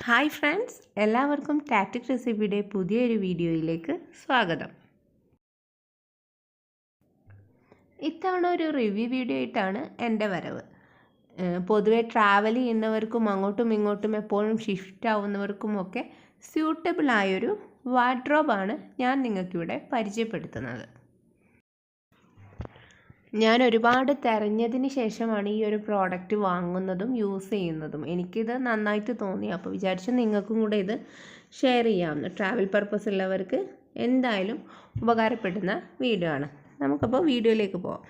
Hi friends, എല്ലാവർക്കും tactic റെസിപ്പിയുടെ പുതിയൊരു വീഡിയോയിലേക്ക് സ്വാഗതം. ഇത്തവണ ഒരു റിവ്യൂ വീഡിയോ ആയിട്ടാണ് എൻ്റെ വരവ്. പൊതുവെ ട്രാവൽ ചെയ്യുന്നവർക്കും അങ്ങോട്ടും ഇങ്ങോട്ടും എപ്പോഴും ഷിഫ്റ്റ് ആവുന്നവർക്കുമൊക്കെ സ്യൂട്ടബിൾ ആയൊരു വാർഡ്രോബാണ് ഞാൻ നിങ്ങൾക്കിവിടെ പരിചയപ്പെടുത്തുന്നത്. ഞാൻ ഒരുപാട് തിരഞ്ഞതിന് ശേഷമാണ് ഈ ഒരു പ്രോഡക്റ്റ് വാങ്ങുന്നതും യൂസ് ചെയ്യുന്നതും. എനിക്കിത് നന്നായിട്ട് തോന്നി, അപ്പോൾ വിചാരിച്ചു നിങ്ങൾക്കും കൂടെ ഇത് ഷെയർ ചെയ്യാമെന്ന്. ട്രാവൽ പർപ്പസ് ഉള്ളവർക്ക് എന്തായാലും ഉപകാരപ്പെടുന്ന വീഡിയോ ആണ്. നമുക്കപ്പോൾ വീഡിയോയിലേക്ക് പോകാം.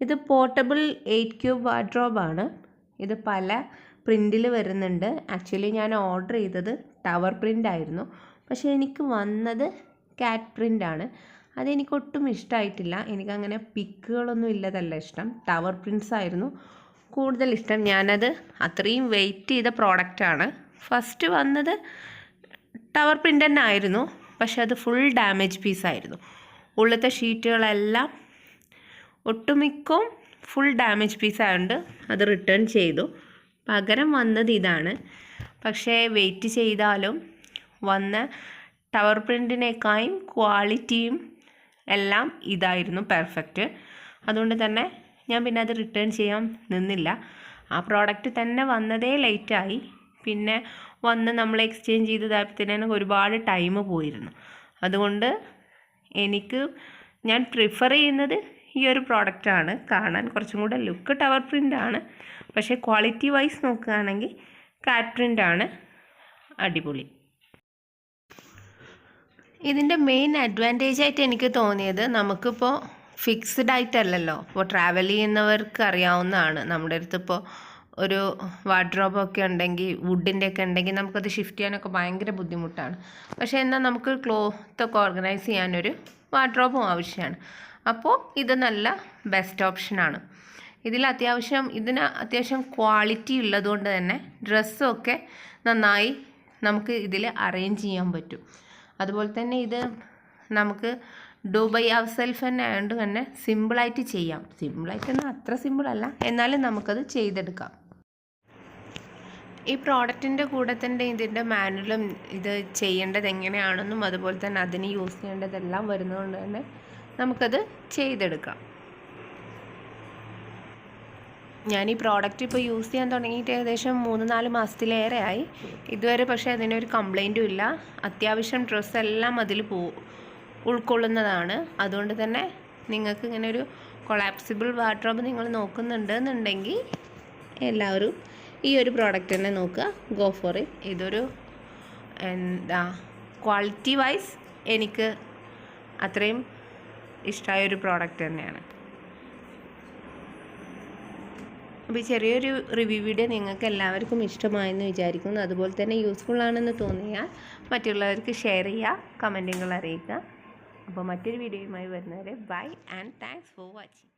ഇത് പോർട്ടബിൾ 8 ക്യൂബ് വാർഡ്രോബാണ്. ഇത് പല പ്രിൻറ്റിൽ വരുന്നുണ്ട്. ആക്ച്വലി ഞാൻ ഓർഡർ ചെയ്തത് ടവർ പ്രിൻ്റ് ആയിരുന്നു, പക്ഷേ എനിക്ക് വന്നത് കാറ്റ് പ്രിൻ്റാണ്. അതെനിക്കൊട്ടും ഇഷ്ടമായിട്ടില്ല. എനിക്കങ്ങനെ പിക്കുകളൊന്നും ഇല്ലതല്ല ഇഷ്ടം, ടവർ പ്രിൻറ്റ്സ് ആയിരുന്നു കൂടുതൽ ഇഷ്ടം. ഞാനത് അത്രയും വെയിറ്റ് ചെയ്ത പ്രോഡക്റ്റാണ്. ഫസ്റ്റ് വന്നത് ടവർ പ്രിൻ്റ് തന്നെ ആയിരുന്നു, പക്ഷെ അത് ഫുൾ ഡാമേജ് പീസായിരുന്നു. ഉള്ളത്തെ ഷീറ്റുകളെല്ലാം ഒട്ടുമിക്കും ഫുൾ ഡാമേജ് പീസായതുകൊണ്ട് അത് റിട്ടേൺ ചെയ്തു. പകരം വന്നത് ഇതാണ്. പക്ഷേ വെയിറ്റ് ചെയ്താലും വന്ന ടവർ പ്രിൻറ്റിനേക്കാളും ക്വാളിറ്റിയും എല്ലാം ഇതായിരുന്നു പെർഫെക്റ്റ്. അതുകൊണ്ട് തന്നെ ഞാൻ പിന്നെ അത് റിട്ടേൺ ചെയ്യാൻ നിന്നില്ല. ആ പ്രോഡക്റ്റ് തന്നെ വന്നതേ ലേറ്റായി. പിന്നെ വന്ന് നമ്മൾ എക്സ്ചേഞ്ച് ചെയ്തതായപ്പോഴത്തേനും ഒരുപാട് ടൈം പോയിരുന്നു. അതുകൊണ്ട് ഞാൻ പ്രിഫർ ചെയ്യുന്നത് ഈ ഒരു പ്രോഡക്റ്റാണ്. കാണാൻ കുറച്ചും കൂടെ ലുക്ക് ടവർ പ്രിൻ്റാണ്, പക്ഷേ ക്വാളിറ്റി വൈസ് നോക്കുകയാണെങ്കിൽ കാറ്റ് പ്രിൻ്റാണ് അടിപൊളി. ഇതിൻ്റെ മെയിൻ അഡ്വാൻറ്റേജ് ആയിട്ട് എനിക്ക് തോന്നിയത്, നമുക്കിപ്പോൾ ഫിക്സ്ഡ് ആയിട്ടല്ലല്ലോ. ഇപ്പോൾ ട്രാവൽ ചെയ്യുന്നവർക്ക് അറിയാവുന്നതാണ്. നമ്മുടെ അടുത്ത് ഇപ്പോൾ ഒരു വാർഡ്രോബൊക്കെ ഉണ്ടെങ്കിൽ, വുഡിൻ്റെ ഒക്കെ ഉണ്ടെങ്കിൽ നമുക്കത് ഷിഫ്റ്റ് ചെയ്യാനൊക്കെ ഭയങ്കര ബുദ്ധിമുട്ടാണ്. പക്ഷേ എന്നാൽ നമുക്ക് ക്ലോത്തൊക്കെ ഓർഗനൈസ് ചെയ്യാനൊരു വാർഡ്രോബും ആവശ്യമാണ്. അപ്പോൾ ഇത് നല്ല ബെസ്റ്റ് ഓപ്ഷനാണ്. ഇതിന് അത്യാവശ്യം ക്വാളിറ്റി ഉള്ളതുകൊണ്ട് തന്നെ ഡ്രസ്സൊക്കെ നന്നായി നമുക്ക് ഇതിൽ അറേഞ്ച് ചെയ്യാൻ പറ്റും. അതുപോലെ തന്നെ ഇത് നമുക്ക് ഡു ബൈ അവർ സെൽഫ് തന്നെ ആയതുകൊണ്ട് തന്നെ സിമ്പിളായിട്ട് ചെയ്യാം. സിമ്പിളായിട്ടൊന്നും അത്ര സിമ്പിളല്ല, എന്നാലും നമുക്കത് ചെയ്തെടുക്കാം. ഈ പ്രോഡക്റ്റിൻ്റെ കൂടെ തന്നെ ഇതിൻ്റെ മാനുവലും ഇത് ചെയ്യേണ്ടത് എങ്ങനെയാണെന്നും അതുപോലെ തന്നെ അതിന് യൂസ് ചെയ്യേണ്ടതെല്ലാം വരുന്നതുകൊണ്ട് തന്നെ നമുക്കത് ചെയ്തെടുക്കാം. ഞാൻ ഈ പ്രോഡക്റ്റ് ഇപ്പോൾ യൂസ് ചെയ്യാൻ തുടങ്ങിയിട്ട് ഏകദേശം 3-4 മാസത്തിലേറെ ആയി. ഇതുവരെ പക്ഷേ അതിനൊരു കംപ്ലൈൻറ്റും ഇല്ല. അത്യാവശ്യം ഡ്രസ്സെല്ലാം അതിൽ ഉൾക്കൊള്ളുന്നതാണ്. അതുകൊണ്ട് തന്നെ നിങ്ങൾക്ക് ഇങ്ങനെ ഒരു കൊളാപ്സിബിൾ വാർഡ്രോബ് നിങ്ങൾ നോക്കുന്നുണ്ടെന്നുണ്ടെങ്കിൽ എല്ലാവരും ഈ ഒരു പ്രോഡക്റ്റ് തന്നെ നോക്കുക. Go for it. ഇതൊരു ക്വാളിറ്റി വൈസ് എനിക്ക് അത്രയും ഇഷ്ടമായൊരു പ്രോഡക്റ്റ് തന്നെയാണ്. അപ്പോൾ ഈ ചെറിയൊരു റിവ്യൂ വീഡിയോ നിങ്ങൾക്ക് എല്ലാവർക്കും ഇഷ്ടമായെന്ന് വിചാരിക്കുന്നു. അതുപോലെ തന്നെ യൂസ്ഫുൾ ആണെന്ന് തോന്നിയാൽ മറ്റുള്ളവർക്ക് ഷെയർ ചെയ്യുക, കമൻറ്റുകൾ അറിയിക്കുക. അപ്പോൾ മറ്റൊരു വീഡിയോയുമായി വരുന്നവരെ bye and thanks for watching.